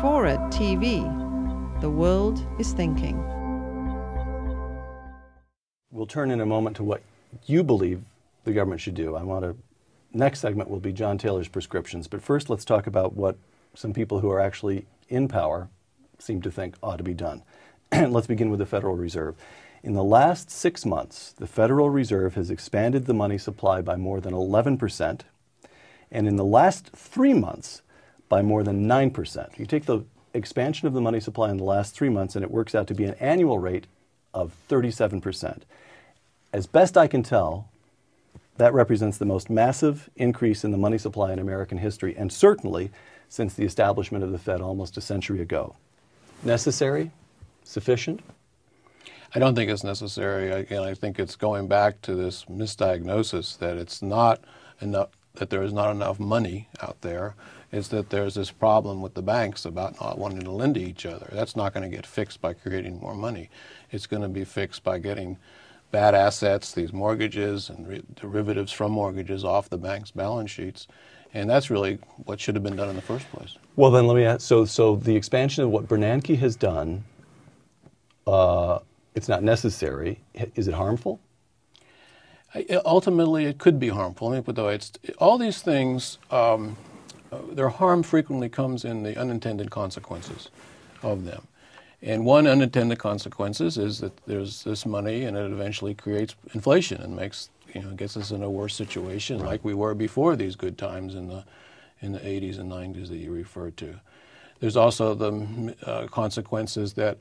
Forward TV. The world is thinking. We'll turn in a moment to what you believe the government should do. Next segment will be John Taylor's prescriptions. But first, let's talk about what some people who are actually in power seem to think ought to be done. Let's begin with the Federal Reserve. In the last 6 months, the Federal Reserve has expanded the money supply by more than 11%, and in the last 3 months, by more than 9%. You take the expansion of the money supply in the last 3 months, and it works out to be an annual rate of 37%. As best I can tell, that represents the most massive increase in the money supply in American history, and certainly since the establishment of the Fed almost a century ago. Necessary? Sufficient? I don't think it's necessary. Again, I think it's going back to this misdiagnosis that it's not enough, that there is not enough money out there. It's that there's this problem with the banks about not wanting to lend to each other. That's not going to get fixed by creating more money. It's going to be fixed by getting bad assets, these mortgages and derivatives from mortgages off the bank's balance sheets. And that's really what should have been done in the first place. Well, then let me ask, so the expansion of what Bernanke has done, it's not necessary. Is it harmful? Ultimately, it could be harmful. Let me put it that way. All these things, their harm frequently comes in the unintended consequences of them. And one unintended consequences is that there's this money and it eventually creates inflation and makes, gets us in a worse situation like we were before these good times in the 80s and 90s that you referred to. There's also the consequences that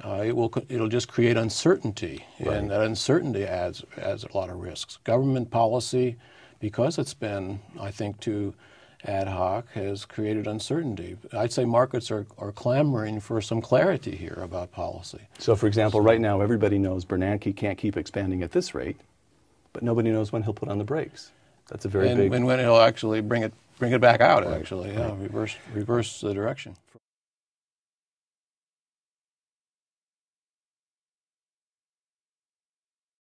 it'll just create uncertainty, right. And that uncertainty adds a lot of risks. Government policy, because it's been, I think, too ad hoc, has created uncertainty. I'd say markets are clamoring for some clarity here about policy. So, for example, right now everybody knows Bernanke can't keep expanding at this rate, but nobody knows when he'll put on the brakes. That's a very big... And when he'll actually bring it back out, right. actually, yeah, reverse the direction.